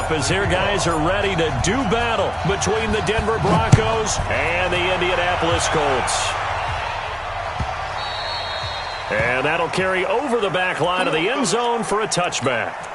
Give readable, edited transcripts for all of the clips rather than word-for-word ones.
up as their guys are ready to do battle between the Denver Broncos and the Indianapolis Colts. And that'll carry over the back line of the end zone for a touchback.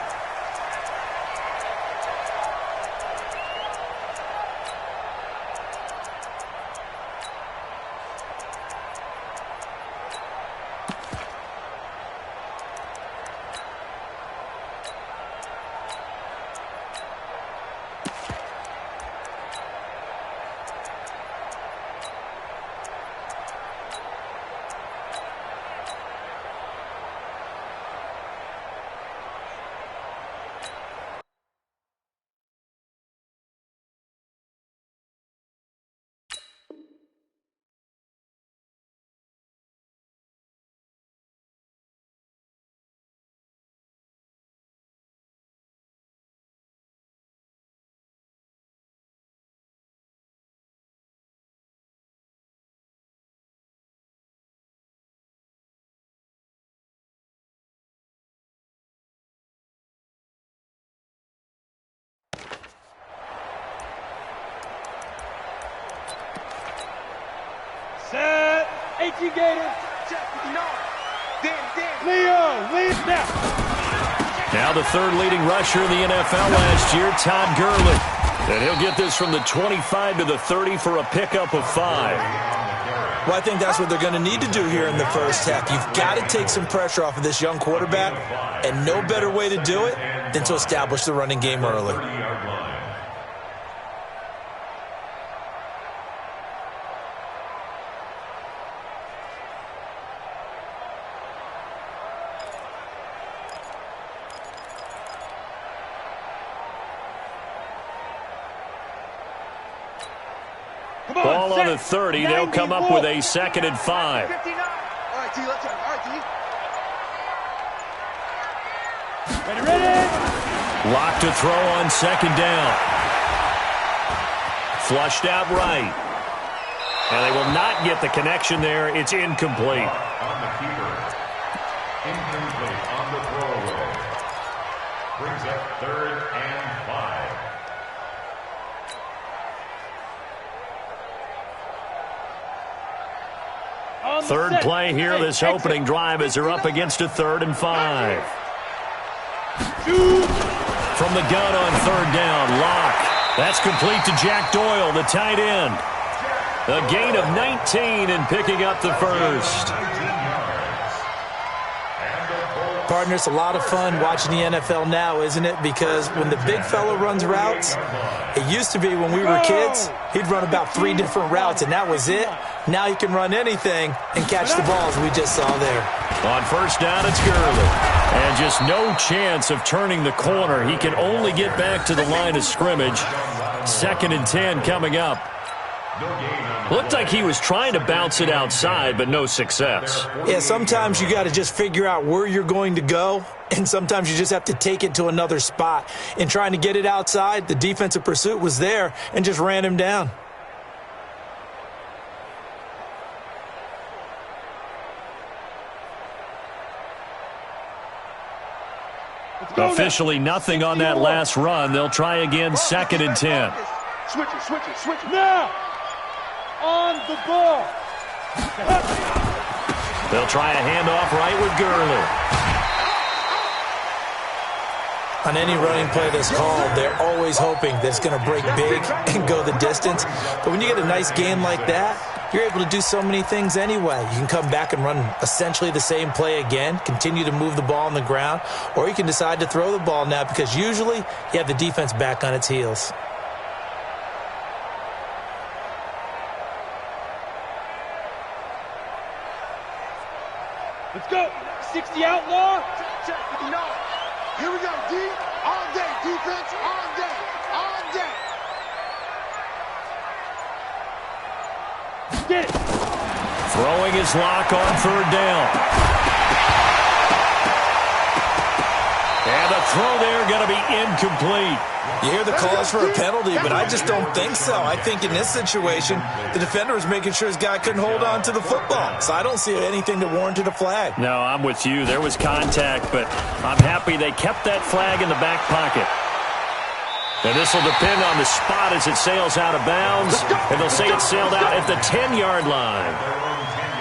Set. 18 Gators. Leo, now. Now the third leading rusher in the NFL last year, Todd Gurley. And he'll get this from the 25 to the 30 for a pickup of 5. Well, I think that's what they're going to need to do here in the first half. You've got to take some pressure off of this young quarterback, and no better way to do it than to establish the running game early. Ball on the 30. They'll come up with a 2nd and 5. All right, D, let's go. All right, D. Ready. Lock to throw on 2nd down. Flushed out right. And they will not get the connection there. It's incomplete. On the keeper. Incomplete on the throwaway. Brings up 3rd and 5. Third play here this opening drive as they're up against a 3rd and 5. From the gun on 3rd down, Locke. That's complete to Jack Doyle, the tight end. A gain of 19 and picking up the first. Partner, it's a lot of fun watching the NFL now, isn't it? Because when the big fella runs routes, it used to be when we were kids, he'd run about 3 different routes, and that was it. Now he can run anything and catch the balls we just saw there. On 1st down, it's Gurley. And just no chance of turning the corner. He can only get back to the line of scrimmage. 2nd and 10 coming up. Looked like he was trying to bounce it outside, but no success. Yeah, sometimes you got to just figure out where you're going to go, and sometimes you just have to take it to another spot. In trying to get it outside, the defensive pursuit was there and just ran him down. Officially nothing on that last run. They'll try again, 2nd and 10. Switch it. Now, on the ball. They'll try a handoff right with Gurley. On any running play that's called, they're always hoping that it's going to break big and go the distance. But when you get a nice gain like that, you're able to do so many things anyway. You can come back and run essentially the same play again, continue to move the ball on the ground, or you can decide to throw the ball now because usually you have the defense back on its heels. Let's go. 60 outlaw. Here we go, D. All day. Defense, all day. All day. Get it. Throwing his lock on 3rd down. And the throw there going to be incomplete. You hear the calls for a penalty, but I just don't think so. I think in this situation, the defender was making sure his guy couldn't hold on to the football. So I don't see anything that warranted a flag. No, I'm with you. There was contact, but I'm happy they kept that flag in the back pocket. And this will depend on the spot as it sails out of bounds. And they'll say it sailed out at the 10-yard line.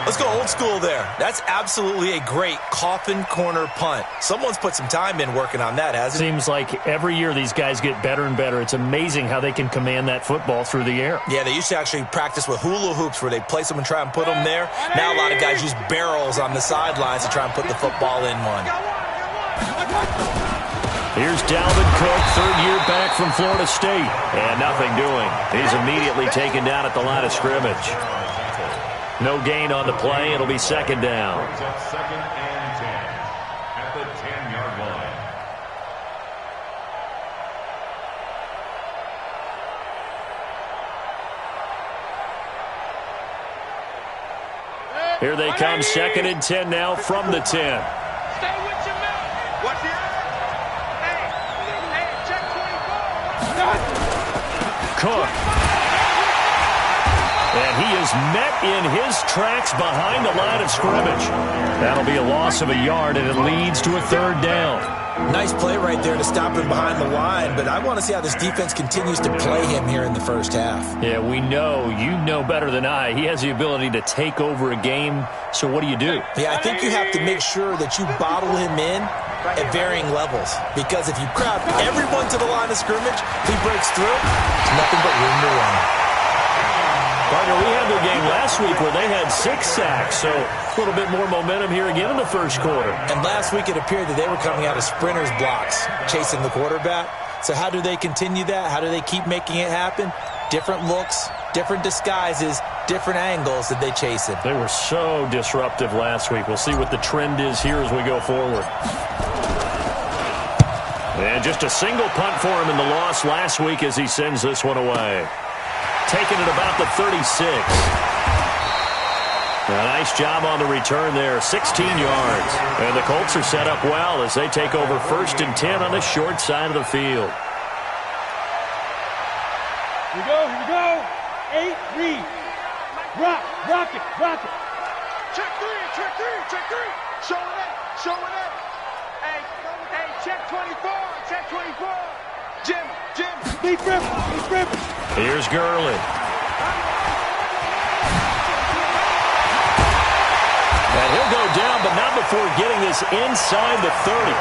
Let's go old school there. That's absolutely a great coffin corner punt. Someone's put some time in working on that, hasn't it? Seems like every year these guys get better and better. It's amazing how they can command that football through the air. Yeah, they used to actually practice with hula hoops where they place them and try and put them there. Now a lot of guys use barrels on the sidelines to try and put the football in one. Here's Dalvin Cook, third year back from Florida State. And nothing doing. He's immediately taken down at the line of scrimmage. No gain on the play. It'll be second down. Second and 10 at the 10-yard line. Here they come, second and 10 now from the 10. Stay with your man. Watch it. Hey, check 24. Cook. And he is met in his tracks behind the line of scrimmage. That'll be a loss of a yard, and it leads to a third down. Nice play right there to stop him behind the line, but I want to see how this defense continues to play him here in the first half. Yeah, we know. You know better than I. He has the ability to take over a game, so what do you do? Yeah, I think you have to make sure that you bottle him in at varying levels, because if you crowd everyone to the line of scrimmage, he breaks through, there's nothing but room to run. Partner, we had their game last week where they had 6 sacks, so a little bit more momentum here again in the first quarter. And last week it appeared that they were coming out of sprinters blocks, chasing the quarterback. So how do they continue that? How do they keep making it happen? Different looks, different disguises, different angles that they chase him. They were so disruptive last week. We'll see what the trend is here as we go forward. And just a single punt for him in the loss last week as he sends this one away. Taking it about the 36. A nice job on the return there, 16 yards. And the Colts are set up well as they take over first and 10 on the short side of the field. Here we go. 8 read. Rock it. Check three. Showing up. Hey, check 24. Jim. Deep rip. Here's Gurley. And he'll go down, but not before getting this inside the 30.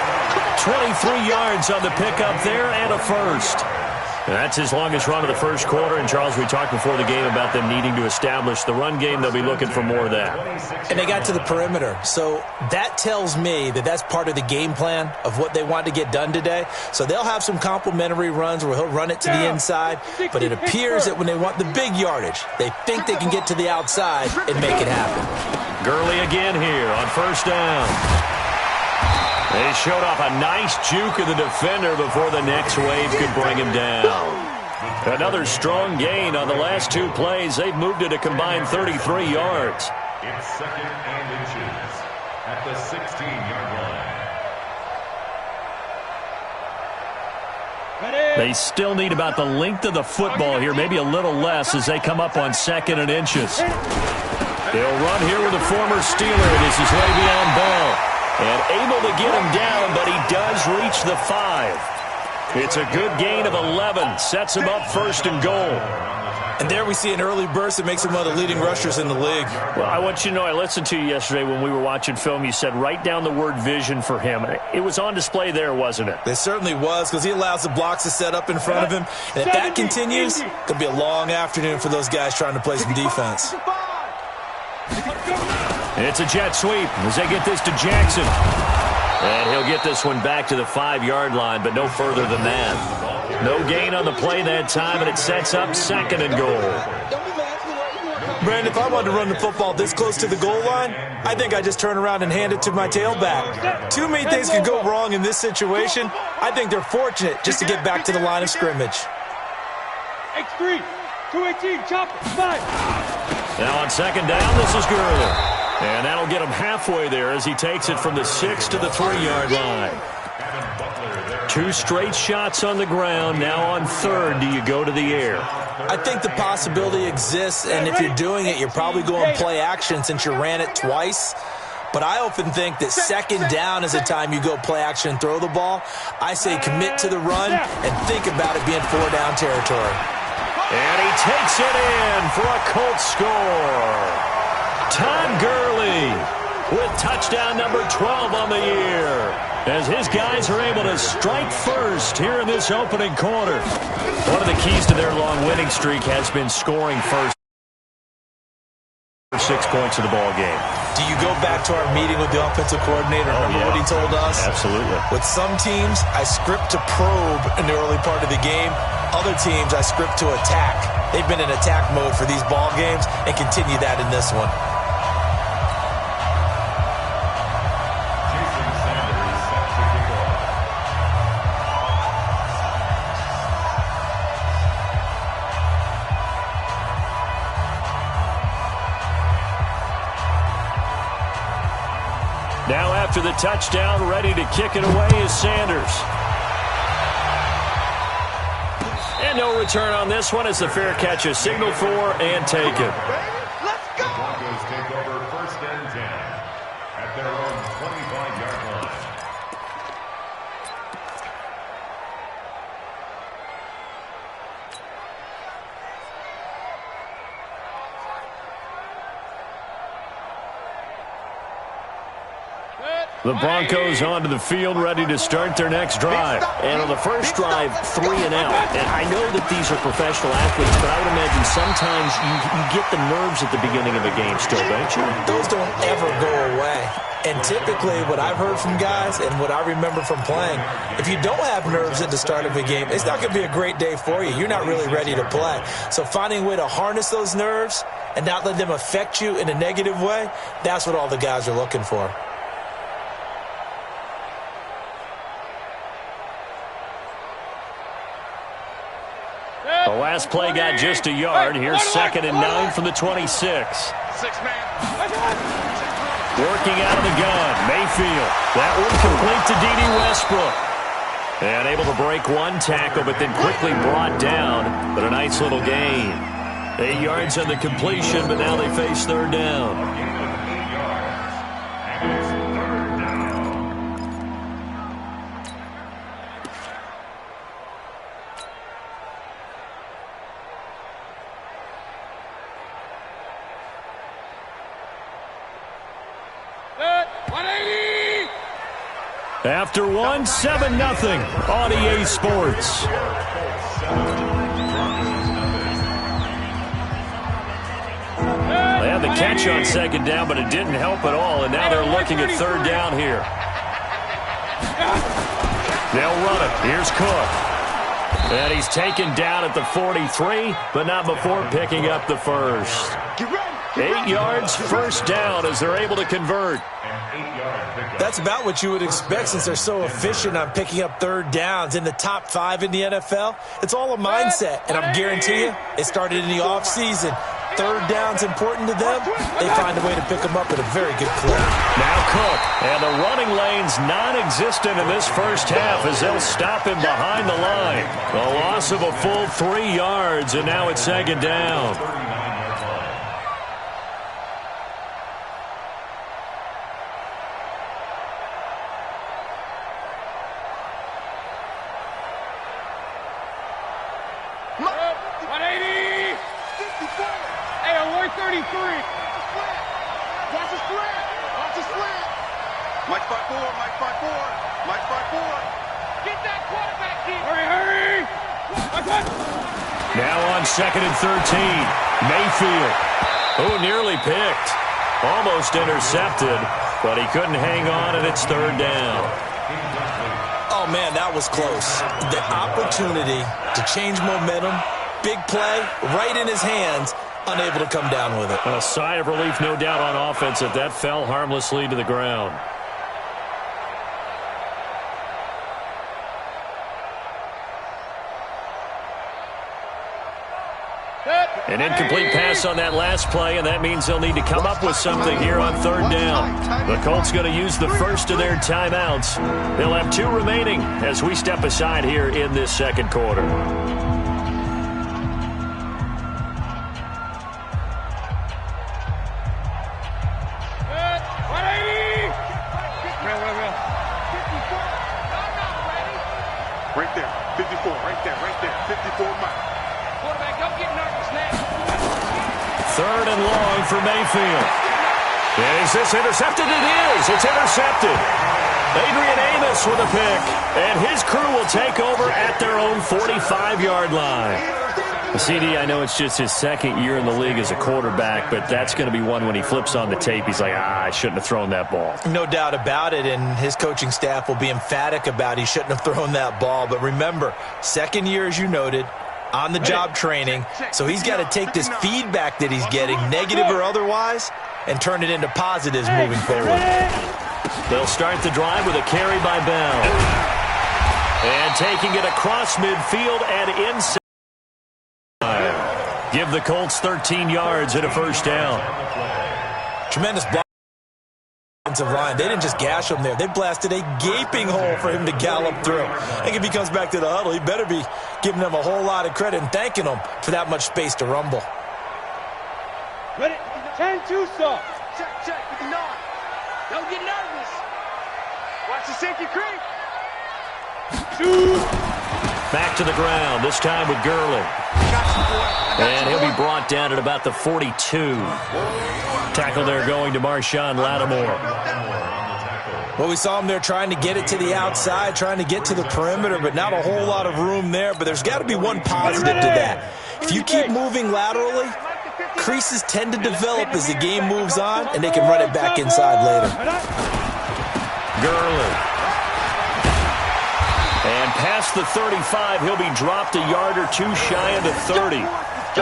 23 yards on the pickup there and a first. And that's his longest run of the first quarter. And, Charles, we talked before the game about them needing to establish the run game. They'll be looking for more of that. And they got to the perimeter. So that tells me that that's part of the game plan of what they want to get done today. So they'll have some complimentary runs where he'll run it to the inside. But it appears that when they want the big yardage, they think they can get to the outside and make it happen. Gurley again here on first down. They showed off a nice juke of the defender before the next wave could bring him down. Another strong gain on the last 2 plays. They've moved it a combined 33 yards. It's second and inches at the 16-yard line. They still need about the length of the football here, maybe a little less as they come up on second and inches. They'll run here with a former Steeler. This is Le'Veon Bell. And able to get him down, but he does reach the 5. It's a good gain of 11. Sets him up first and goal. And there we see an early burst that makes him one of the leading rushers in the league. Well, I want you to know, I listened to you yesterday when we were watching film. You said write down the word vision for him. It was on display there, wasn't it? It certainly was, because he allows the blocks to set up in front of him. And if that continues, it's going to be a long afternoon for those guys trying to play some defense. It's a jet sweep as they get this to Jackson. And he'll get this one back to the 5-yard line, but no further than that. No gain on the play that time, and it sets up second and goal. Brandon, if I wanted to run the football this close to the goal line, I think I just turn around and hand it to my tailback. Too many things could go wrong in this situation. I think they're fortunate just to get back to the line of scrimmage. X3, 218, chopper, 5. Now on second down, this is Gurley. And that'll get him halfway there as he takes it from the 6 to the 3-yard line. 2 straight shots on the ground. Now on third, do you go to the air? I think the possibility exists, and if you're doing it, you're probably going play action since you ran it twice. But I often think that second down is a time you go play action and throw the ball. I say commit to the run and think about it being 4-down territory. And he takes it in for a Colts score. Todd Gurley with touchdown number 12 on the year, as his guys are able to strike first here in this opening quarter. One of the keys to their long winning streak has been scoring first. 6 points of the ball game. Do you go back to our meeting with the offensive coordinator? Remember what he told us? Absolutely. With some teams, I script to probe in the early part of the game. Other teams, I script to attack. They've been in attack mode for these ball games and continue that in this one. Now after the touchdown, ready to kick it away is Sanders. And no return on this one as the fair catch is signaled for and taken. Let's go! The Broncos take over 1st and 10 at their own 25-yard line. The Broncos onto the field, ready to start their next drive. And on the first drive, 3 and out. And I know that these are professional athletes, but I would imagine sometimes you get the nerves at the beginning of a game still, don't you? Those don't ever go away. And typically, what I've heard from guys and what I remember from playing, if you don't have nerves at the start of a game, it's not going to be a great day for you. You're not really ready to play. So finding a way to harness those nerves and not let them affect you in a negative way, that's what all the guys are looking for. The last play got just a yard. Here's 2nd and 9 from the 26. 6-man. Working out of the gun, Mayfield. That one complete to D.D. Westbrook. And able to break one tackle, but then quickly brought down. But a nice little gain. 8 yards on the completion, but now they face 3rd down. A gain of 8 yards. And it's 3rd down. After one, 7-0 on EA Sports. They had the catch on 2nd down, but it didn't help at all, and now they're looking at 3rd down here. They'll run it. Here's Cook. And he's taken down at the 43, but not before picking up the first. 8 yards, 1st down as they're able to convert. That's about what you would expect since they're so efficient on picking up 3rd downs in the top 5 in the NFL. It's all a mindset, and I'm guarantee you it started in the offseason. 3rd down's important to them. They find a way to pick them up at a very good clip. Now Cook, and the running lane's non-existent in this first half as they'll stop him behind the line. A loss of a full 3 yards, and now it's 2nd down. Mike 5-4, Mike 5-4, Mike 5-4. Get that quarterback here. Hurry, hurry. Now on 2nd and 13, Mayfield. Oh, nearly picked. Almost intercepted, but he couldn't hang on, and it's 3rd down. Oh, man, that was close. The opportunity to change momentum, big play, right in his hands, unable to come down with it. A sigh of relief, no doubt, on offense if that fell harmlessly to the ground. An incomplete pass on that last play, and that means they'll need to come up with something here on 3rd down. The Colts going to use the first of their timeouts. They'll have 2 remaining as we step aside here in this 2nd quarter. Right there. 54. Right there. Right there. 54 Mike. Quarterback, don't get nervous now. Third and long for Mayfield. Is this intercepted? It is. It's intercepted. Adrian Amos with a pick. And his crew will take over at their own 45-yard line. CD, I know it's just his second year in the league as a quarterback, but that's going to be one when he flips on the tape. He's like, I shouldn't have thrown that ball. No doubt about it, and his coaching staff will be emphatic about he shouldn't have thrown that ball. But remember, second year, as you noted, on-the-job training, so he's got to take this feedback that he's getting, negative or otherwise, and turn it into positives moving forward. They'll start the drive with a carry by Bell. And taking it across midfield and inside. Give the Colts 13 yards and a first down. Tremendous block. Offensive line. They didn't just gash him there. They blasted a gaping hole for him to gallop through. I think if he comes back to the huddle, he better be giving them a whole lot of credit and thanking them for that much space to rumble. Ready? 10-2 soft. Check with the nod. Don't get nervous. Watch the safety creep. Back to the ground, this time with Gurley. And he'll be brought down at about the 42. Tackle there going to Marshawn Lattimore. Well, we saw him there trying to get it to the outside, trying to get to the perimeter, but not a whole lot of room there. But there's got to be one positive to that. If you keep moving laterally, creases tend to develop as the game moves on, and they can run it back inside later. Gurley. And past the 35, he'll be dropped a yard or two shy of the 30.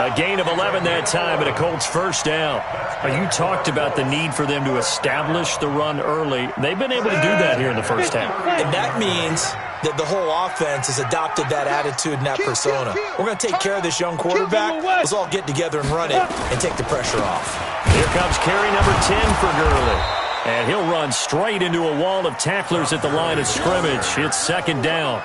A gain of 11 that time and a Colts first down. You talked about the need for them to establish the run early. They've been able to do that here in the first half. And that means that the whole offense has adopted that attitude and that persona. We're going to take care of this young quarterback. Let's all get together and run it and take the pressure off. Here comes carry number 10 for Gurley. And he'll run straight into a wall of tacklers at the line of scrimmage. It's second down.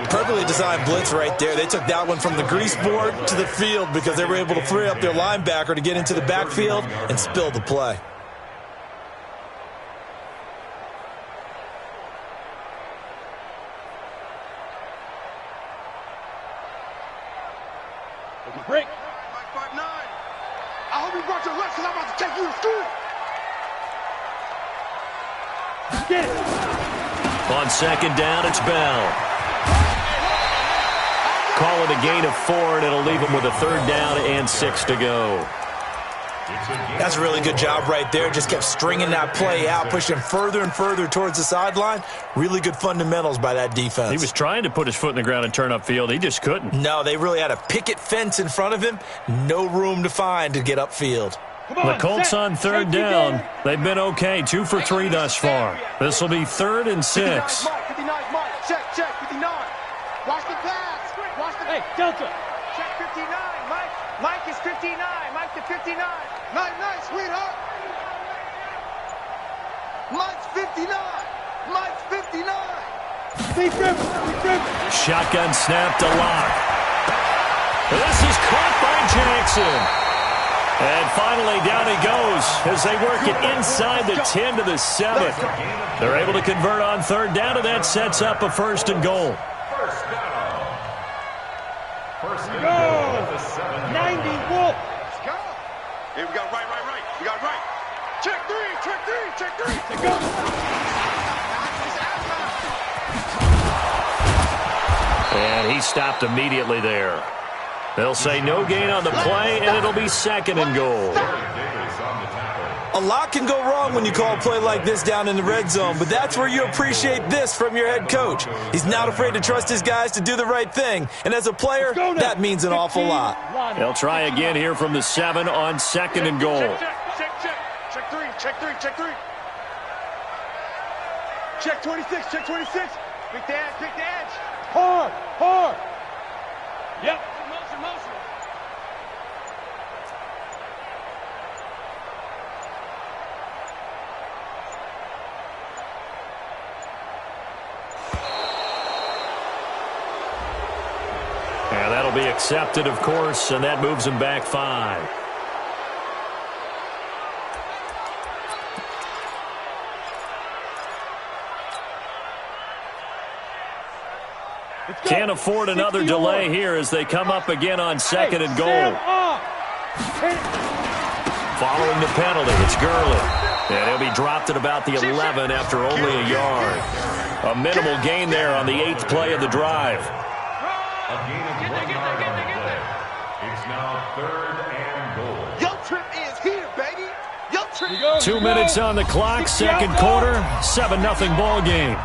Perfectly designed blitz right there. They took that one from the grease board to the field because they were able to free up their linebacker to get into the backfield and spill the play. Break. Mike 5'9". I hope you brought your lunch because I'm about to take you to school. Get it. On second down, it's Bell. Call it a gain of 4, and it'll leave him with a third down and 6 to go. That's a really good job right there. Just kept stringing that play out, pushing further and further towards the sideline. Really good fundamentals by that defense. He was trying to put his foot in the ground and turn upfield. He just couldn't. No, they really had a picket fence in front of him. No room to find to get upfield. The Colts on third down. They've been okay, 2 for 3 thus far. This will be 3rd and 6. 59, Mike. Check, 59. Watch the pass. Watch the... Hey, Delta. Check 59, Mike. Mike is 59. Mike to 59. Nice, sweetheart. Mike's 59. Mike's 59. Steve Griffin. Shotgun snap to Lock. This is caught by Jackson. And finally, down he goes as they work it inside the 10 to the 7. They're able to convert on third down, and that sets up a 1st and goal. First and Go. goal at the 7. 90 Wolf. Let's go. Hey, we got right. We got right. Check 3. To go. And he stopped immediately there. They'll say no gain on the play, and it'll be 2nd and goal. A lot can go wrong when you call a play like this down in the red zone, but that's where you appreciate this from your head coach. He's not afraid to trust his guys to do the right thing, and as a player, that means an awful lot. They'll try again here from the 7 on 2nd and goal. Check 3. Check 26. Quick the edge. Hard. Yep. Motion. And that'll be accepted, of course, and that moves him back 5. Can't afford another delay here as they come up again on second and goal. Following the penalty, it's Gurley. And he'll be dropped at about the 11 after only a yard. A minimal gain there on the 8th play of the drive. A gain of 1 yard on the play. It's now 3rd and goal. Your trip is here, baby. Your trip. 2 minutes on the clock, second quarter, 7-0 ball game.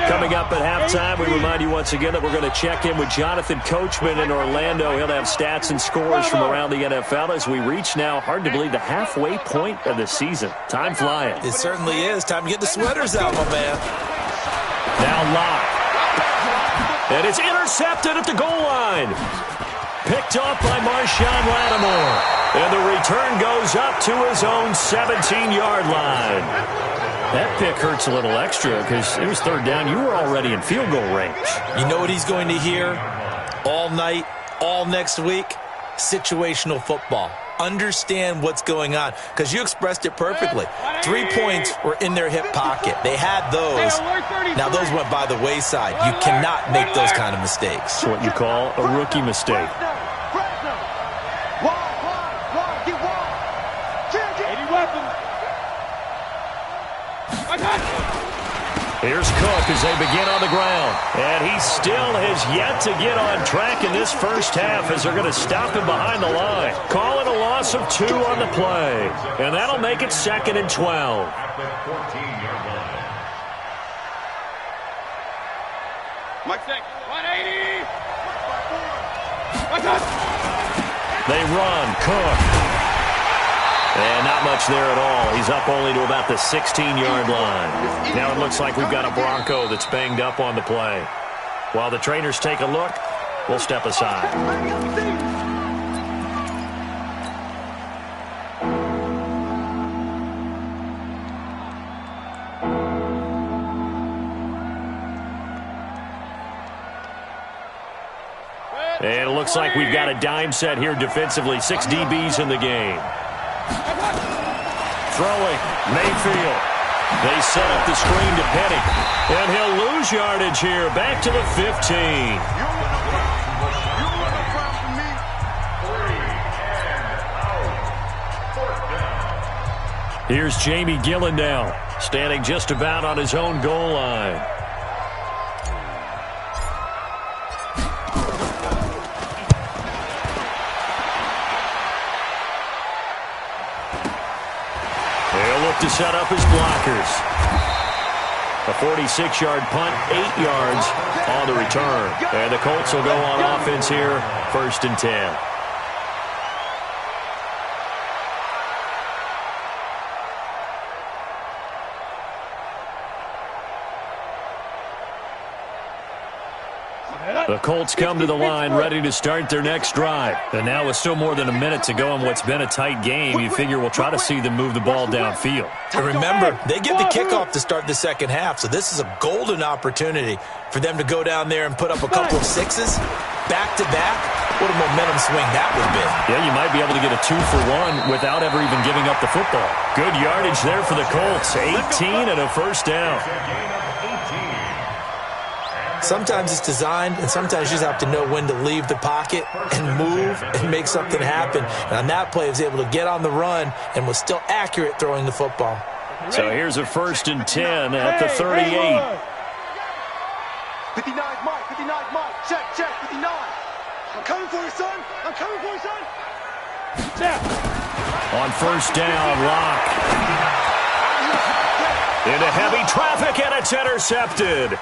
Coming up at halftime, we remind you once again that we're going to check in with Jonathan Coachman in Orlando. He'll have stats and scores from around the NFL as we reach now, hard to believe, the halfway point of the season. Time flying. It certainly is. Time to get the sweaters out, my man. Now Locke. And it's intercepted at the goal line. Picked off by Marshawn Lattimore. And the return goes up to his own 17-yard line. That pick hurts a little extra because it was 3rd down. You were already in field goal range. You know what he's going to hear all night, all next week? Situational football. Understand what's going on because you expressed it perfectly. 3 points were in their hip pocket. They had those. Now those went by the wayside. You cannot make those kind of mistakes. It's what you call a rookie mistake. Here's Cook as they begin on the ground. And he still has yet to get on track in this first half as they're going to stop him behind the line. Call it a loss of 2 on the play. And that'll make it 2nd and 12. At the 14-yard line. Mike, 180. They run. Cook. And not much there at all. He's up only to about the 16-yard line. Now it looks like we've got a Bronco that's banged up on the play. While the trainers take a look, we'll step aside. And it looks like we've got a dime set here defensively. 6 DBs in the game. Throwing, Mayfield. They set up the screen to Petty. And he'll lose yardage here. Back to the 15. Here's Jamie Gillen now, standing just about on his own goal line. To set up his blockers. A 46-yard punt, 8 yards on the return. And the Colts will go on offense here, 1st and 10. The Colts come to the line ready to start their next drive. And now with still more than a minute to go in what's been a tight game, you figure we'll try to see them move the ball downfield. And remember, they get the kickoff to start the second half, so this is a golden opportunity for them to go down there and put up a couple of 6s back-to-back. What a momentum swing that would be. Yeah, you might be able to get a 2-for-1 without ever even giving up the football. Good yardage there for the Colts. 18 and a 1st down. Sometimes it's designed, and sometimes you just have to know when to leave the pocket and move and make something happen. And on that play, he was able to get on the run and was still accurate throwing the football. So here's a 1st and 10 at the 38. 59, Mike. 59, Mike. Check, 59. I'm coming for you, son. I'm coming for you, son. On 1st down, Locke. Into heavy traffic, and it's intercepted.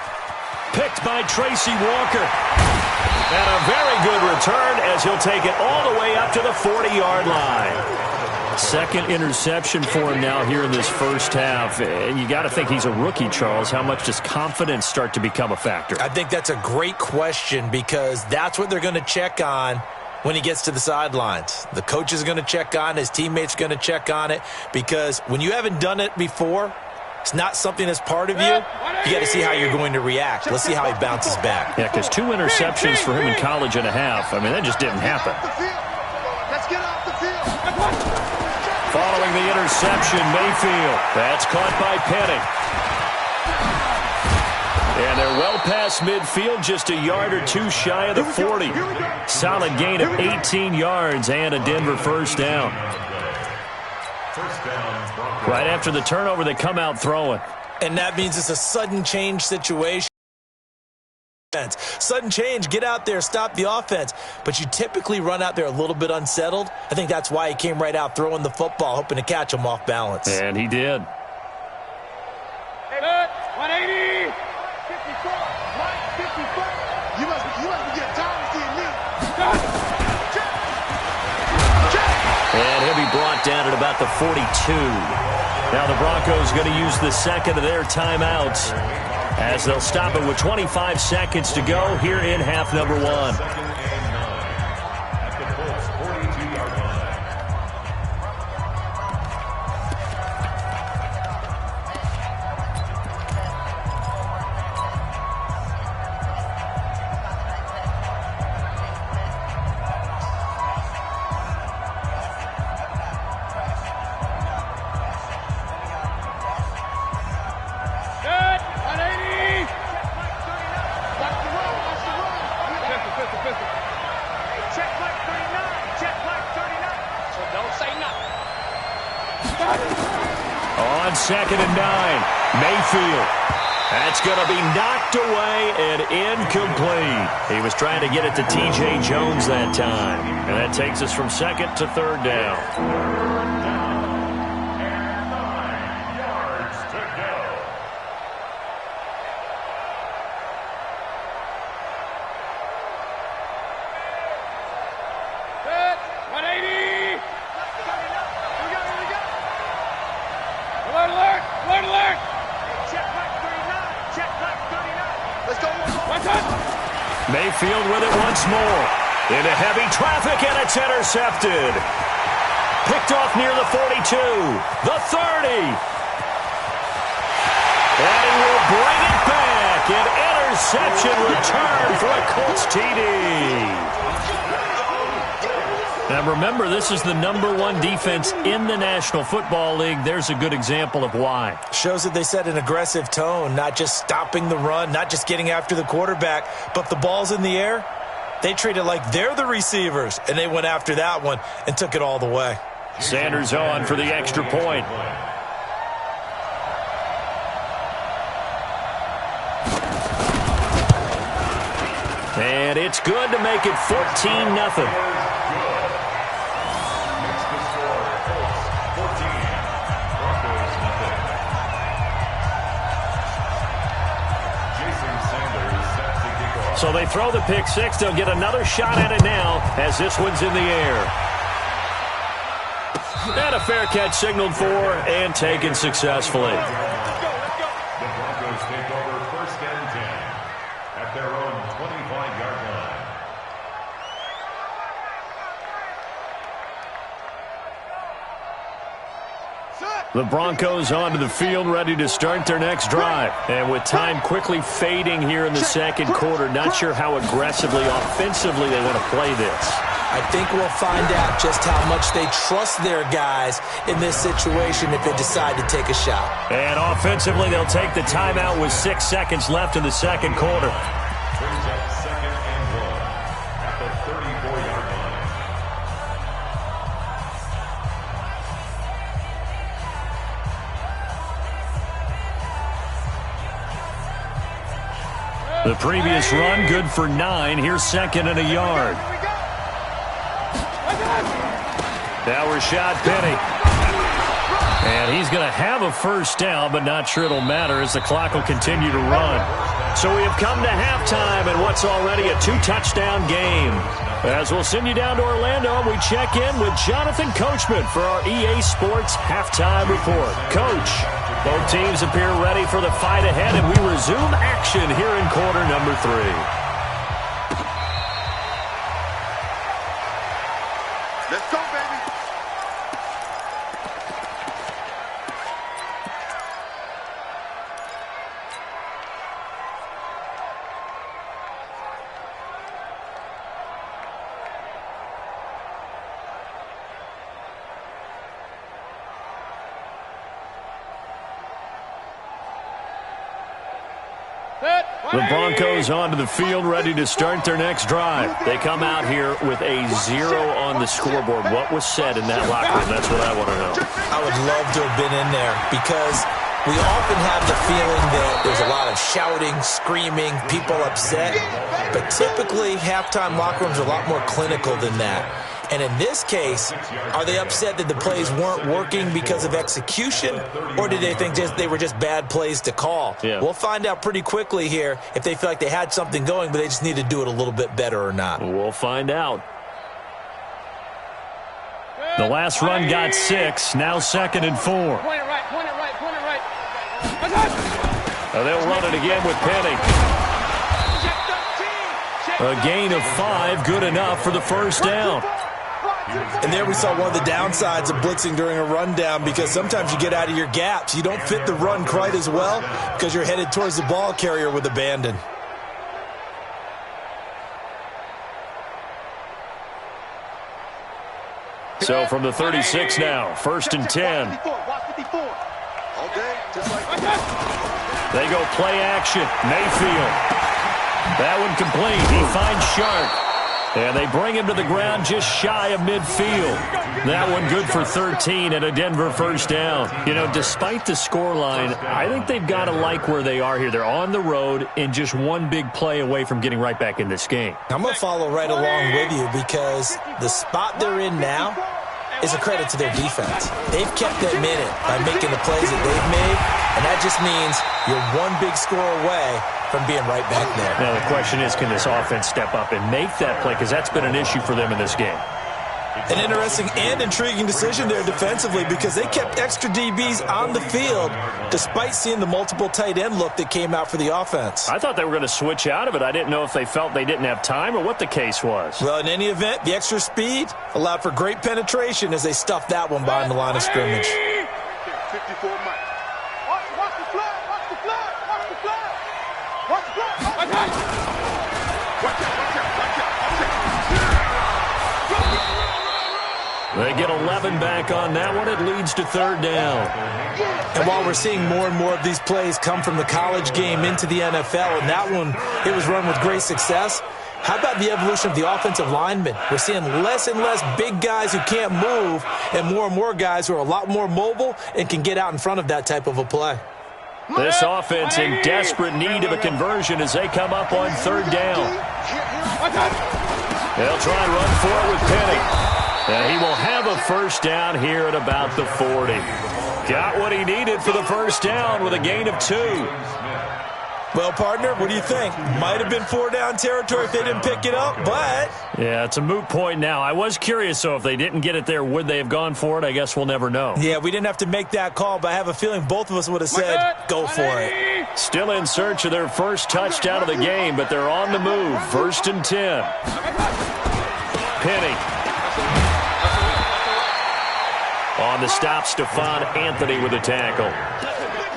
Picked by Tracy Walker. And a very good return as he'll take it all the way up to the 40-yard line. Second interception for him now here in this first half. And you got to think he's a rookie, Charles. How much does confidence start to become a factor? I think that's a great question because that's what they're going to check on when he gets to the sidelines. The coach is going to check on it. His teammates are going to check on it because when you haven't done it before, it's not something that's part of you. You got to see how you're going to react. Let's see how he bounces back. Yeah, because 2 interceptions for him in college and a half. I mean, that just didn't happen. Let's get off the field. Following the interception, Mayfield. That's caught by Petty. And they're well past midfield, just a yard or two shy of the 40. Solid gain of 18 yards and a Denver first down. Right after the turnover, they come out throwing. And that means it's a sudden change situation. Sudden change, get out there, stop the offense. But you typically run out there a little bit unsettled. I think that's why he came right out throwing the football, hoping to catch him off balance. And he did. 180. 54. Mike, 54. You must be getting tired of seeing me. And he'll be brought down at about the 42. Now the Broncos going to use the second of their timeouts as they'll stop it with 25 seconds to go here in half number 1. On 2nd and 9, Mayfield. That's going to be knocked away and incomplete. He was trying to get it to T.J. Jones that time. And that takes us from 2nd to 3rd down. Mayfield with it once more. Into heavy traffic, and it's intercepted. Picked off near the 42. The 30. And he will bring it back. An interception return for a Colts TD. Now remember, this is the #1 defense in the National Football League. There's a good example of why. Shows that they set an aggressive tone, not just stopping the run, not just getting after the quarterback, but the ball's in the air. They treat it like they're the receivers, and they went after that one and took it all the way. Sanders on for the extra point. And it's good to make it 14-0. So they throw the pick six. They'll get another shot at it now as this one's in the air. And a fair catch signaled for and taken successfully. The Broncos take over 1st and 10 at their own 25-yard line. The Broncos onto the field, ready to start their next drive. And with time quickly fading here in the second quarter, not sure how aggressively, offensively they want to play this. I think we'll find out just how much they trust their guys in this situation if they decide to take a shot. And offensively, they'll take the timeout with 6 seconds left in the second quarter. Brings up 2nd and 1 at the 34-yard line. The previous run, good for 9. Here's 2nd and a yard. Now Rashad Penny. And he's going to have a first down, but not sure it'll matter as the clock will continue to run. So we have come to halftime in what's already a 2-touchdown game. As we'll send you down to Orlando, we check in with Jonathan Coachman for our EA Sports Halftime Report. Coach, both teams appear ready for the fight ahead, and we resume action here in quarter number 3. Let's go, baby. Set. The Broncos onto the field, ready to start their next drive. They come out here with a 0 on the scoreboard. What was said in that locker room? That's what I want to know. I would love to have been in there because we often have the feeling that there's a lot of shouting, screaming, people upset. But typically, halftime locker rooms are a lot more clinical than that. And in this case, are they upset that the plays weren't working because of execution, or did they think they were just bad plays to call? Yeah. We'll find out pretty quickly here if they feel like they had something going, but they just need to do it a little bit better or not. We'll find out. The last run got 6, now 2nd and 4. Point it right, point it right, point it right. They'll run it again with Penny. A gain of 5, good enough for the first down. And there we saw one of the downsides of blitzing during a rundown, because sometimes you get out of your gaps. You don't fit the run quite as well because you're headed towards the ball carrier with abandon. So from the 36 now, 1st and 10. They go play action. Mayfield. That one complete. He finds Sharp. And they bring him to the ground just shy of midfield. That one good for 13 and a Denver first down. You know, despite the scoreline, I think they've got to like where they are here. They're on the road and just one big play away from getting right back in this game. I'm going to follow right along with you because the spot they're in now is a credit to their defense. They've kept them in it by making the plays that they've made, and that just means you're one big score away from being right back there. Now the question is, can this offense step up and make that play? Because that's been an issue for them in this game. An interesting and intriguing decision there defensively, because they kept extra DBs on the field despite seeing the multiple tight end look that came out for the offense. I thought they were going to switch out of it. I didn't know if they felt they didn't have time or what the case was. Well, in any event, the extra speed allowed for great penetration as they stuffed that one behind the line of scrimmage. 54 Mike. Watch the flag, watch the flag, watch the flag. Watch the flag. Watch out, watch out, watch out. They get 11 back on that one. It leads to 3rd down. And while we're seeing more and more of these plays come from the college game into the NFL, and that one, it was run with great success, how about the evolution of the offensive linemen? We're seeing less and less big guys who can't move and more guys who are a lot more mobile and can get out in front of that type of a play. This offense in desperate need of a conversion as they come up on 3rd down. They'll try and run for it with Penny. And he will have a first down here at about the 40. Got what he needed for the first down with a gain of 2. Well, partner, what do you think? Might have been 4-down territory if they didn't pick it up, but... Yeah, it's a moot point now. I was curious, so if they didn't get it there, would they have gone for it? I guess we'll never know. Yeah, we didn't have to make that call, but I have a feeling both of us would have said, go for it. Still in search of their first touchdown of the game, but they're on the move. 1st and 10. Penny. On the stop, Stephon Anthony with a tackle.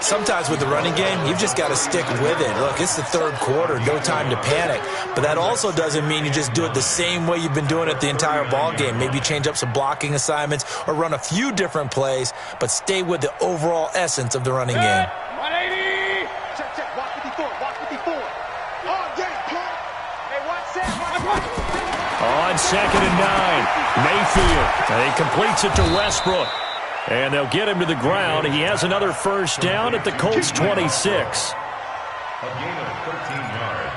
Sometimes with the running game, you've just got to stick with it. Look, it's the 3rd quarter, no time to panic. But that also doesn't mean you just do it the same way you've been doing it the entire ball game. Maybe change up some blocking assignments or run a few different plays, but stay with the overall essence of the running game. 180. Check, watch 54, watch 54. All day, punk. Hey, watch that. On 2nd and 9, Mayfield. And he completes it to Westbrook. And they'll get him to the ground. He has another first down at the Colts 26.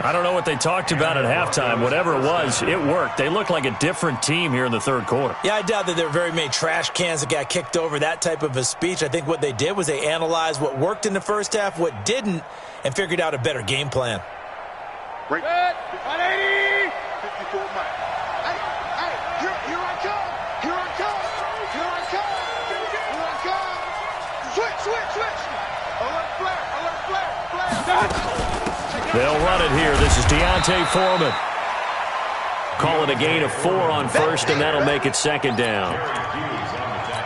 I don't know what they talked about at halftime. Whatever it was, it worked. They look like a different team here in the 3rd quarter. Yeah, I doubt that there were very many trash cans that got kicked over, that type of a speech. I think what they did was they analyzed what worked in the first half, what didn't, and figured out a better game plan. Great. 180. 54 Mike. Hey, here I come. Here I come. Here I come. Here I come. Switch. Alert flare. They'll run it here. This is Deontay Foreman. Call it a gain of 4 on 1st, and that'll make it 2nd down.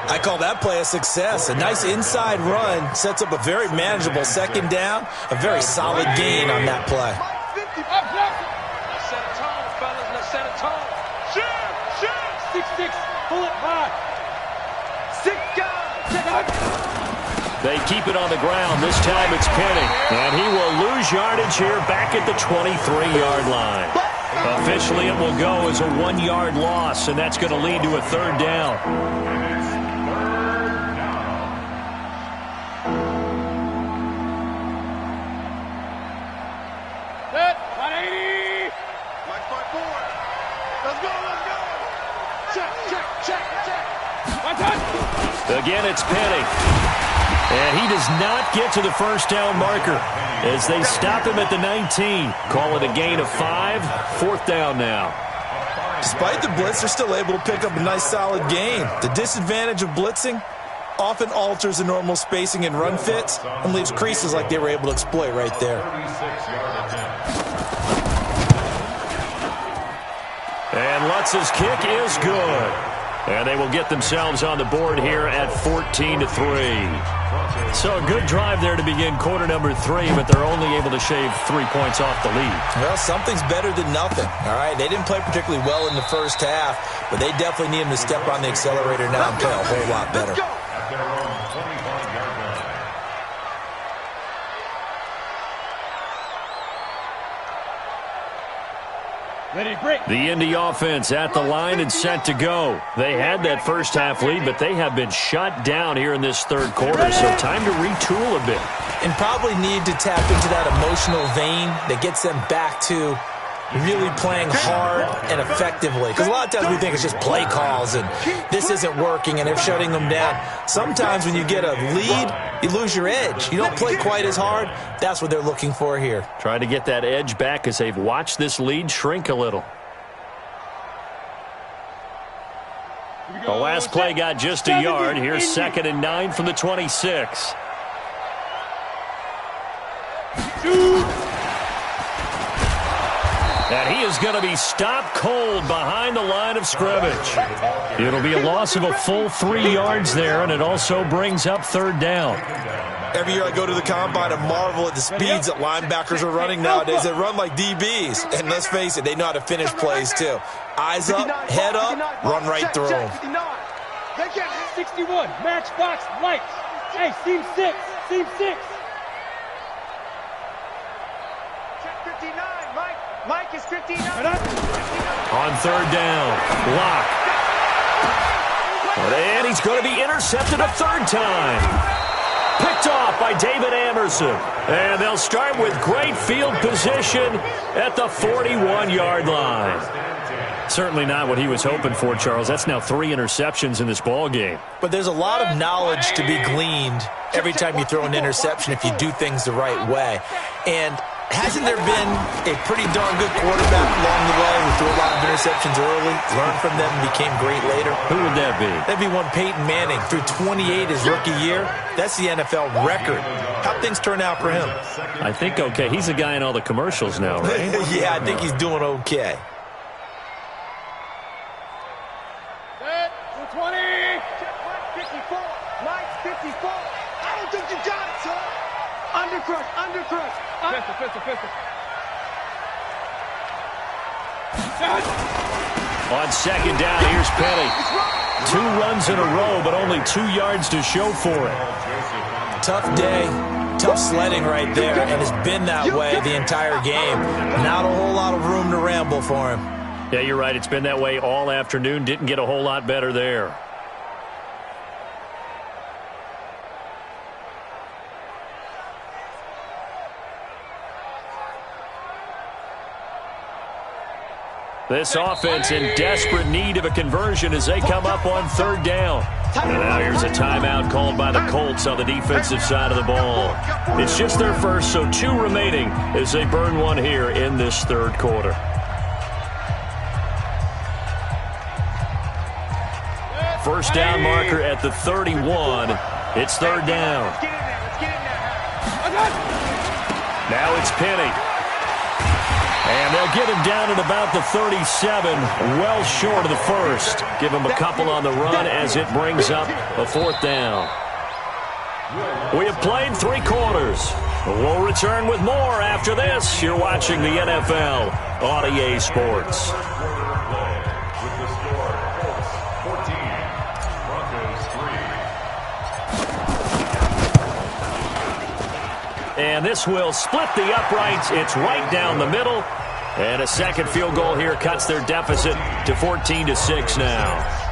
I call that play a success. A nice inside run sets up a very manageable 2nd down, a very solid gain on that play. Let's set a tone, fellas. Let's set a tone. Shoot. 6-6. Pull it high. 6 guys. They keep it on the ground. This time it's Penny. And he will lose yardage here back at the 23-yard line. Officially, it will go as a 1-yard loss, and that's going to lead to a third down. Set. 180. Let's go. Check. One touch. Again, it's Penny. And he does not get to the first down marker as they stop him at the 19. Call it a gain of 5. 4th down now. Despite the blitz, they're still able to pick up a nice solid gain. The disadvantage of blitzing often alters the normal spacing and run fits and leaves creases like they were able to exploit right there. And Lutz's kick is good. And they will get themselves on the board here at 14-3. So a good drive there to begin quarter number 3, but they're only able to shave 3 points off the lead. Well, something's better than nothing, all right? They didn't play particularly well in the first half, but they definitely need him to step on the accelerator now and play a whole lot better. The Indy offense at the line and set to go. They had that first half lead, but they have been shut down here in this third quarter, so time to retool a bit. And probably need to tap into that emotional vein that gets them back to really playing hard and effectively. Because a lot of times we think it's just play calls and this isn't working and they're shutting them down. Sometimes when you get a lead, you lose your edge. You don't play quite as hard. That's what they're looking for here. Trying to get that edge back as they've watched this lead shrink a little. The last play got just a yard. Here's 2nd and 9 from the 26. And he is going to be stopped cold behind the line of scrimmage. It'll be a loss of a full 3 yards there, and it also brings up 3rd down. Every year I go to the combine and marvel at the speeds that linebackers are running nowadays. They run like DBs. And let's face it, they know how to finish plays too. Eyes up, head up, run right through them. 61, matchbox lights. Hey, seam 6, seam 6. Check 59, Mike is 59. On 3rd down, Locke. And he's going to be intercepted a 3rd time. Picked off by David Amerson. And they'll start with great field position at the 41-yard line. Certainly not what he was hoping for, Charles. That's now 3 interceptions in this ball game. But there's a lot of knowledge to be gleaned every time you throw an interception if you do things the right way. And hasn't there been a pretty darn good quarterback along the way who threw a lot of interceptions early, learned from them, and became great later? Who would that be? That'd be one Peyton Manning. Threw 28 his rookie year. That's the NFL record. How'd things turn out for him? I think okay. He's the guy in all the commercials now, right? Yeah, I think he's doing okay. 20. 54. Mike's 54. I don't think you got it, son. Undercrush. Pistol. On 2nd down, here's Penny. 2 runs in a row, but only 2 yards to show for it. Tough day, tough sledding right there, and it's been that way the entire game. Not a whole lot of room to ramble for him. Yeah, you're right. It's been that way all afternoon. Didn't get a whole lot better there. This offense in desperate need of a conversion as they come up on 3rd down. And now here's a timeout called by the Colts on the defensive side of the ball. It's just their first, so 2 remaining as they burn one here in this 3rd quarter. First down marker at the 31. It's 3rd down. Now it's Penny. And they'll get him down at about the 37, well short of the first. Give him a couple on the run as it brings up a 4th down. We have played 3 quarters. We'll return with more after this. You're watching the NFL on EA Sports. And this will split the uprights. It's right down the middle. And a second field goal here cuts their deficit to 14-6 now.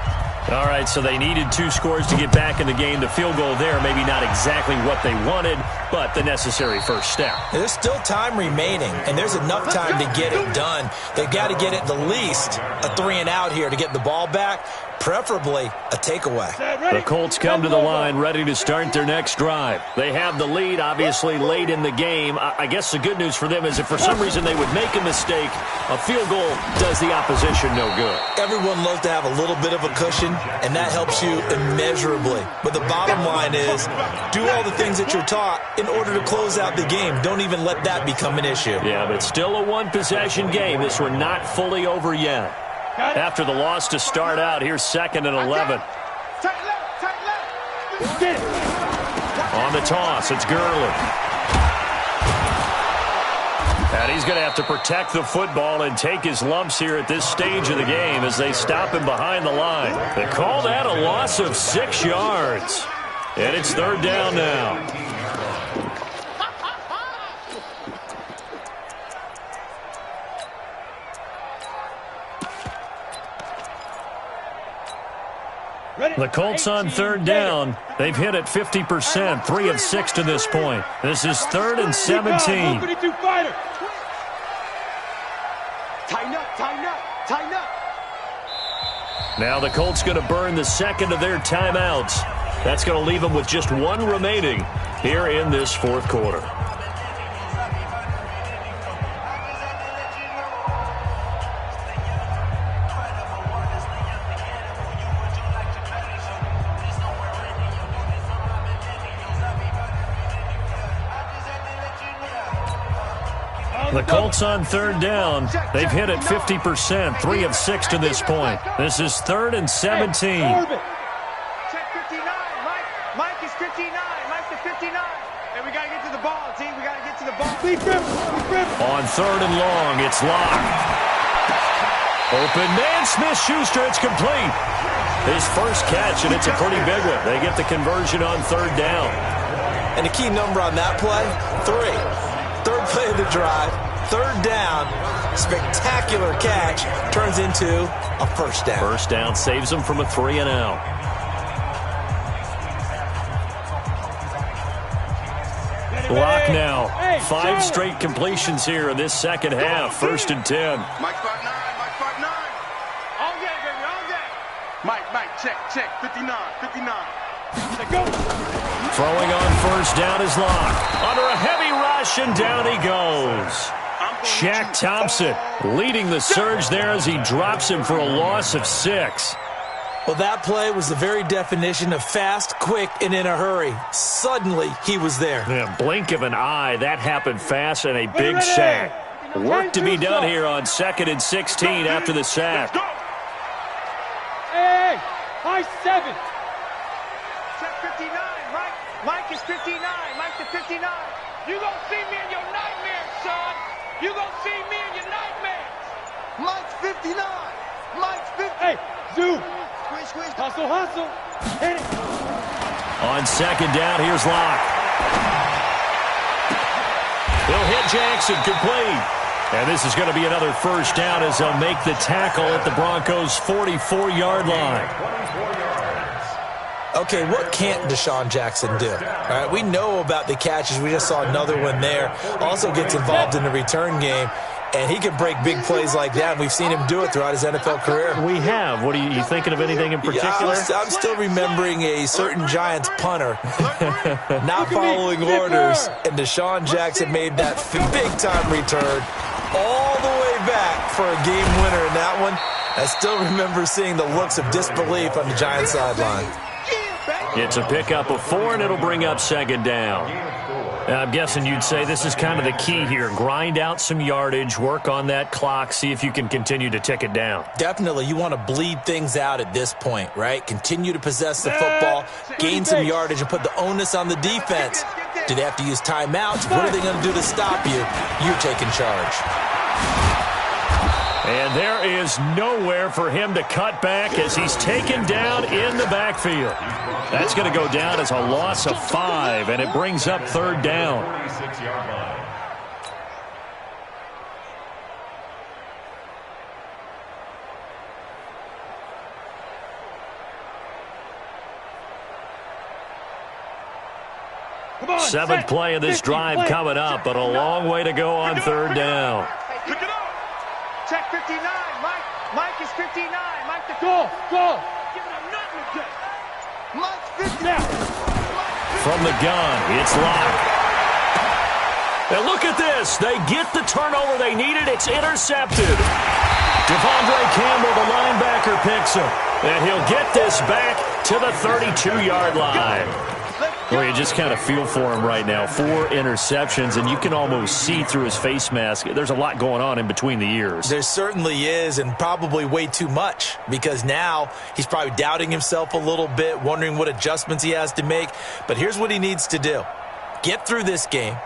All right, so they needed 2 scores to get back in the game. The field goal there, maybe not exactly what they wanted, but the necessary first step. There's still time remaining, and there's enough time to get it done. They've got to get at the least a 3-and-out here to get the ball back, preferably a takeaway. The Colts come to the line ready to start their next drive. They have the lead, obviously, late in the game. I guess the good news for them is if for some reason they would make a mistake, a field goal does the opposition no good. Everyone loves to have a little bit of a cushion, and that helps you immeasurably. But the bottom line is, do all the things that you're taught in order to close out the game. Don't even let that become an issue. Yeah, but it's still a one-possession game. This one not fully over yet. After the loss to start out, here's 2nd and 11. On the toss, it's Gurley. And he's going to have to protect the football and take his lumps here at this stage of the game as they stop him behind the line. They call that a loss of 6 yards. And it's 3rd down now. The Colts on 3rd down. They've hit it 50%, 3 of 6 to this point. This is 3rd and 17. Tighten up. Now the Colts going to burn the 2nd of their timeouts. That's going to leave them with just 1 remaining here in this 4th quarter. The Colts on 3rd down. They've hit it 50%, 3 of 6 to this point. This is 3rd and 17. Check 59, Mike is 59. Mike's the 59. And we got to get to the ball, team. We got to get to the ball. On 3rd and long, it's Locke. Open man, Smith-Schuster, it's complete. His first catch, and it's a pretty big one. They get the conversion on 3rd down. And the key number on that play, 3. 3rd play of the drive, 3rd down, spectacular catch, turns into a first down. First down saves them from a 3-and-out. Lock now. 5 straight completions here in this second half. 1st and 10. Mike 5'9", Mike 5'9". All day, baby, all day. Mike, check, 59. Let's go. Throwing on 1st down is Locke. Under a heavy rush, and down he goes. Shaq Thompson leading the surge there as he drops him for a loss of 6. Well, that play was the very definition of fast, quick, and in a hurry. Suddenly, he was there. Yeah, blink of an eye, that happened fast and a big sack. Work to be done here on 2nd and 16 after the sack. Hey, high 7. Check 59, Mike is 59. Mike the 59. You gonna see me in your nightmares, son. You gonna see me in your nightmares. Mike's 59. Mike's 50. Hey, Zoo. Squish. Hustle. Hit it. On 2nd down, here's Locke. He'll hit Jackson, complete. And this is going to be another first down as they'll make the tackle at the Broncos' 44-yard line. Okay, what can't Deshaun Jackson do? All right, we know about the catches. We just saw another one there. Also gets involved in the return game, and he can break big plays like that. And we've seen him do it throughout his NFL career. We have. What are you thinking of anything in particular? Yeah, I'm still remembering a certain Giants punter not following orders, and Deshaun Jackson made that big-time return all the way back for a game winner in that one. I still remember seeing the looks of disbelief on the Giants sideline. It's a pickup of 4, and it'll bring up 2nd down. I'm guessing you'd say this is kind of the key here. Grind out some yardage, work on that clock, see if you can continue to tick it down. Definitely. You want to bleed things out at this point, right? Continue to possess the football, gain some yardage, and put the onus on the defense. Do they have to use timeouts? What are they going to do to stop you? You're taking charge. And there is nowhere for him to cut back as he's taken down in the backfield. That's going to go down as a loss of 5, and it brings up 3rd down. 46-yard line. Seventh play of this drive coming up, but a long way to go on 3rd down. Pick it up. Check 59. Mike is 59. Mike the go. Giving him nothing to get. Mike's 59. From the gun, it's locked. And look at this. They get the turnover they needed. It's intercepted. Devondre Campbell, the linebacker, picks him. And he'll get this back to the 32-yard line. Well, you just kind of feel for him right now. 4 interceptions, and you can almost see through his face mask. There's a lot going on in between the ears. There certainly is, and probably way too much, because now he's probably doubting himself a little bit, wondering what adjustments he has to make. But here's what he needs to do. Get through this game,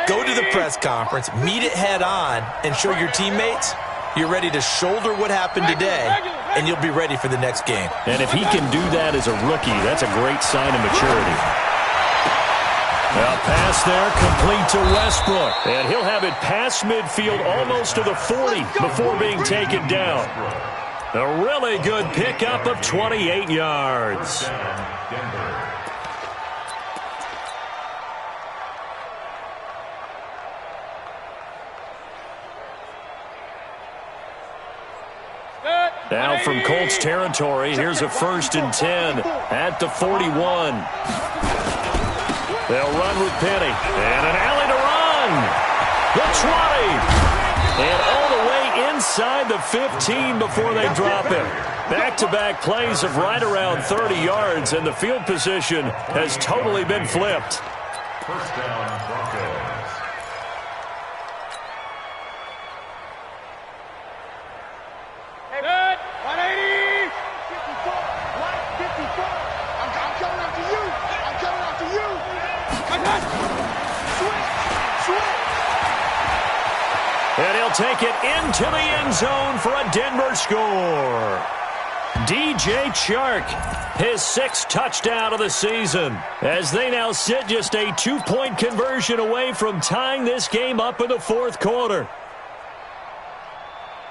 go to the press conference, meet it head on, and show your teammates you're ready to shoulder what happened today, and you'll be ready for the next game. And if he can do that as a rookie, that's a great sign of maturity. A pass there, complete to Westbrook. And he'll have it past midfield almost to the 40 before being taken down. A really good pickup of 28 yards. Now from Colts territory, here's a 1st and 10 at the 41. They'll run with Penny. And an alley to run. The 20. And all the way inside the 15 before they drop him. Back-to-back plays of right around 30 yards, and the field position has totally been flipped. 1st down, Broncos. And he'll take it into the end zone for a Denver score. DJ Chark, his 6th touchdown of the season, as they now sit just a 2-point conversion away from tying this game up in the 4th quarter.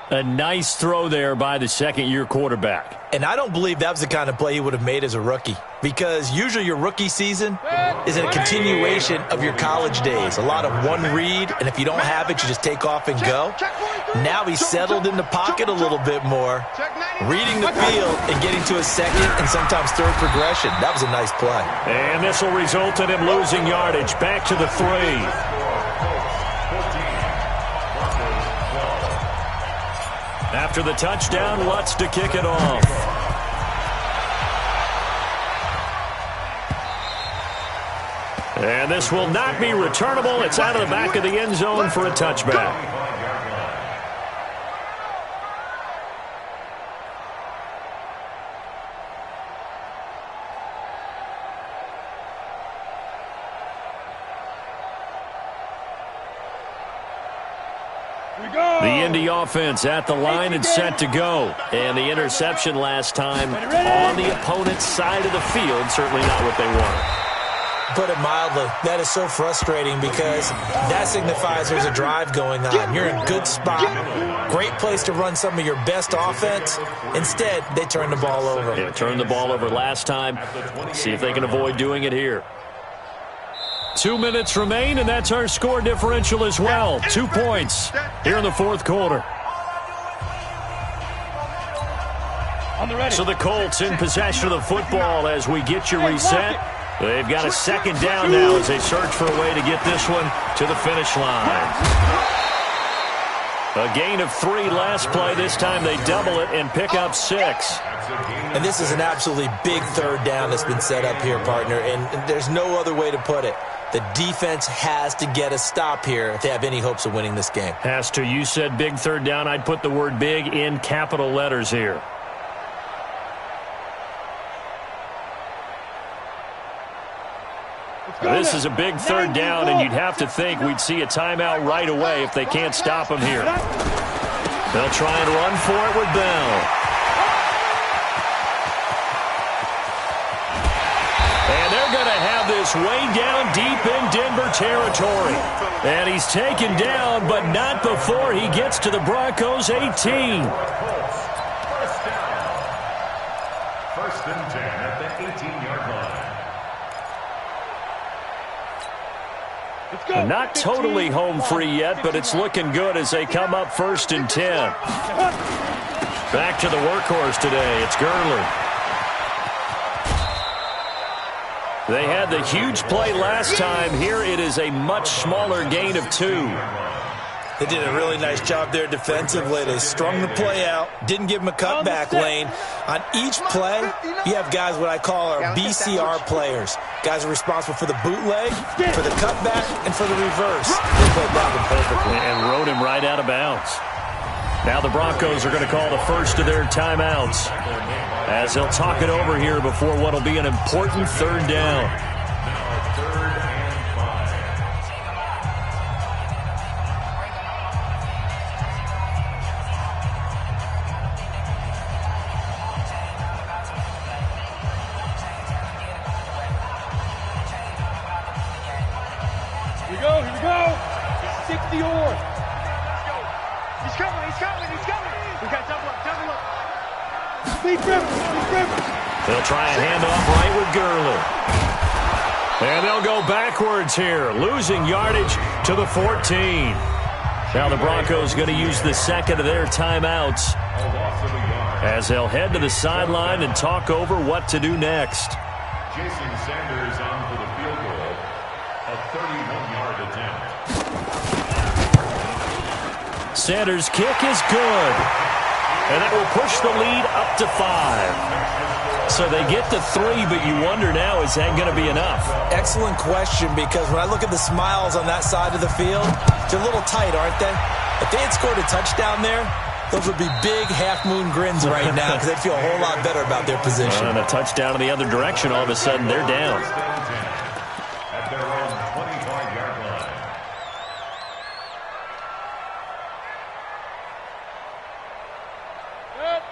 A nice throw there by the 2nd-year quarterback. And I don't believe that was the kind of play he would have made as a rookie, because usually your rookie season is a continuation of your college days. A lot of one read, and if you don't have it, you just take off and go. Now he's settled in the pocket a little bit more, reading the field and getting to a 2nd and sometimes 3rd progression. That was a nice play. And this will result in him losing yardage back to the 3. After the touchdown, Lutz to kick it off. And this will not be returnable. It's out of the back of the end zone for a touchback. The Indy offense at the line and set to go. And the interception last time on the opponent's side of the field, certainly not what they wanted. Put it mildly, that is so frustrating because that signifies there's a drive going on. You're in a good spot, great place to run some of your best offense. Instead, they turn the ball over. Yeah, turned the ball over last time. See if they can avoid doing it here. 2 minutes remain, and that's our score differential as well. 2 points here in the 4th quarter. So the Colts in possession of the football as we get you reset. They've got a 2nd down now as they search for a way to get this one to the finish line. A gain of 3 last play. This time they double it and pick up 6. And this is an absolutely big 3rd down that's been set up here, partner, and there's no other way to put it. The defense has to get a stop here if they have any hopes of winning this game. Has to. You said big 3rd down. I'd put the word big in capital letters here. This is a big 3rd down, and you'd have to think we'd see a timeout right away if they can't stop him here. They'll try and run for it with Bell. And they're going to have this way down deep in Denver territory. And he's taken down, but not before he gets to the Broncos' 18. First and 10 at the 18-yard line. And not totally home free yet, but it's looking good as they come up first and 10. Back to the workhorse today. It's Gurley. They had the huge play last time. Here it is a much smaller gain of 2. They did a really nice job there defensively. They strung the play out, didn't give him a cutback lane. On each play, you have guys what I call our BCR players. Guys are responsible for the bootleg, for the cutback, and for the reverse. They played that one perfectly. And rode him right out of bounds. Now the Broncos are going to call the first of their timeouts, as they'll talk it over here before what will be an important third down. Here we go. 60 or. He's coming. We got double up. Deep river. They'll try a handoff right with Gurley. And they'll go backwards here, losing yardage to the 14. Now the Broncos going to use the second of their timeouts, as they'll head to the sideline and talk over what to do next. Jason Sanders on for the field goal. A 31-yard attempt. Sanders' kick is good. And that will push the lead up to 5. So they get to 3, but you wonder now, is that going to be enough? Excellent question, because when I look at the smiles on that side of the field, they're a little tight, aren't they? If they had scored a touchdown there, those would be big half-moon grins right now, because they'd feel a whole lot better about their position. And a touchdown in the other direction, all of a sudden they're down. At their own 25-yard line.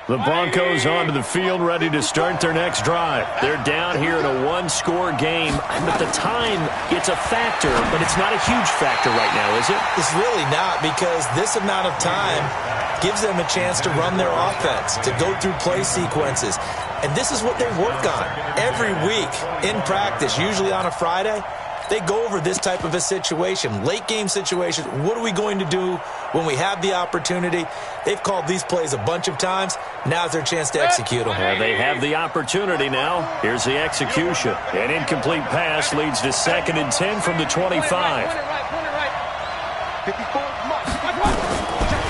The Broncos onto the field, ready to start their next drive. They're down here in a one-score game. At the time, it's a factor, but it's not a huge factor right now, is it? It's really not, because this amount of time gives them a chance to run their offense, to go through play sequences. And this is what they work on every week in practice, usually on a Friday. They go over this type of a situation, late game situation. What are we going to do when we have the opportunity? They've called these plays a bunch of times. Now's their chance to execute them. They have the opportunity now. Here's the execution. An incomplete pass leads to 2nd and 10 from the 25.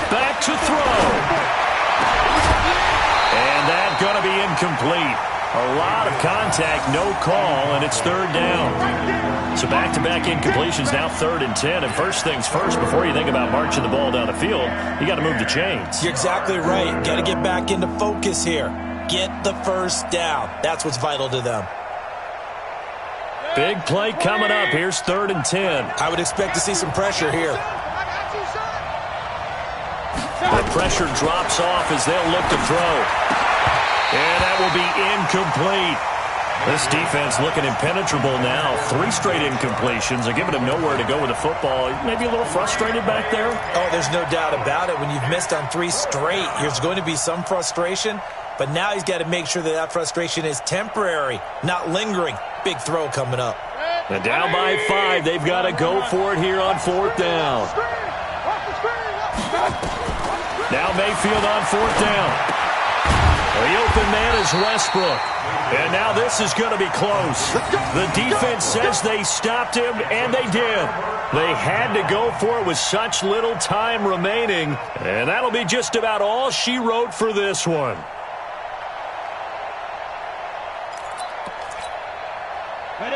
Back to throw. And that's going to be incomplete. A lot of contact, no call, and it's 3rd down. So back-to-back incompletions, now 3rd and 10. And first things first, before you think about marching the ball down the field, you got to move the chains. You're exactly right. Got to get back into focus here. Get the first down. That's what's vital to them. Big play coming up. Here's 3rd and 10. I would expect to see some pressure here. The pressure drops off as they'll look to throw. And that will be incomplete. This defense looking impenetrable now. 3 straight incompletions. They're giving him nowhere to go with the football. Maybe a little frustrated back there. Oh, there's no doubt about it. When you've missed on 3 straight, there's going to be some frustration. But now he's got to make sure that that frustration is temporary, not lingering. Big throw coming up. And down by 5. They've got to go for it here on 4th down. Now Mayfield on 4th down. The open man is Westbrook. And now this is going to be close. The defense says they stopped him, and they did. They had to go for it with such little time remaining. And that'll be just about all she wrote for this one.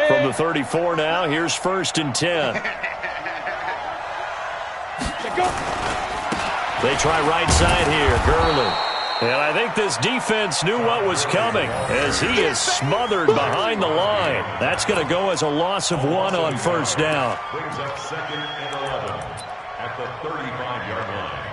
From the 34 now, here's 1st and 10. They try right side here, Gurley. And I think this defense knew what was coming as he is smothered behind the line. That's going to go as a loss of 1 on 1st down. Brings up 2nd and 11 at the 35-yard line.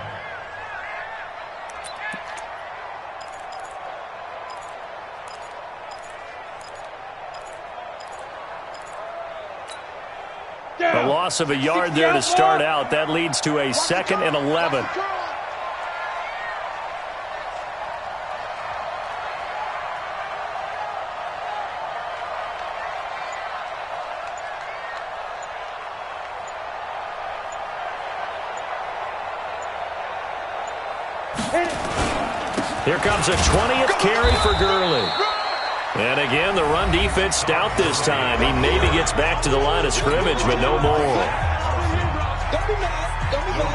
A loss of a yard there to start out. That leads to a 2nd and 11. Here comes a 20th carry for Gurley. And again, the run defense stout this time. He maybe gets back to the line of scrimmage, but no more. Don't be mad. Don't be mad.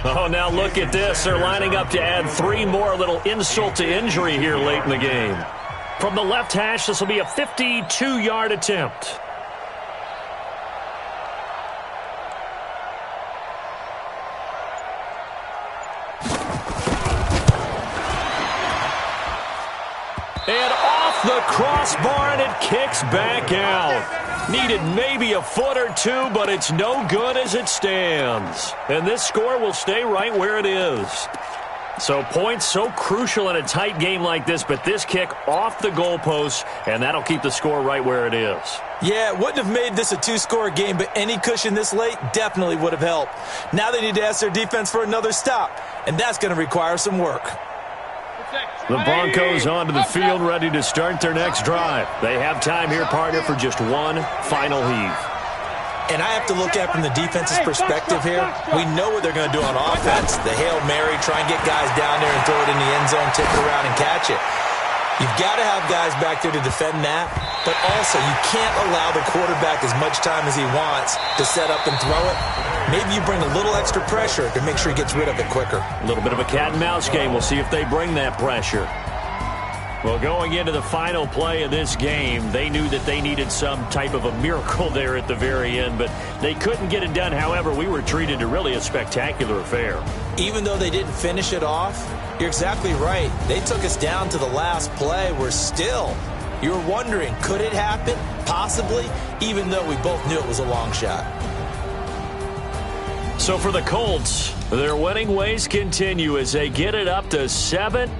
Oh, now look at this. They're lining up to add 3 more, a little insult to injury here late in the game. From the left hash, this will be a 52-yard attempt. And off the crossbar, and it kicks back out. Needed maybe a foot or two, but it's no good as it stands. And this score will stay right where it is. So points so crucial in a tight game like this, but this kick off the goalpost, and that'll keep the score right where it is. Yeah, it wouldn't have made this a 2-score game, but any cushion this late definitely would have helped. Now they need to ask their defense for another stop, and that's going to require some work. The Broncos onto the field, ready to start their next drive. They have time here, partner, for just one final heave. And I have to look at it from the defense's perspective here. We know what they're going to do on offense. The Hail Mary, try and get guys down there and throw it in the end zone, tip it around and catch it. You've got to have guys back there to defend that, but also you can't allow the quarterback as much time as he wants to set up and throw it. Maybe you bring a little extra pressure to make sure he gets rid of it quicker. A little bit of a cat and mouse game. We'll see if they bring that pressure. Well, going into the final play of this game, they knew that they needed some type of a miracle there at the very end, but they couldn't get it done. However, we were treated to really a spectacular affair. Even though they didn't finish it off, you're exactly right. They took us down to the last play. We're still, you're wondering, could it happen? Possibly, even though we both knew it was a long shot. So for the Colts, their winning ways continue as they get it up to 7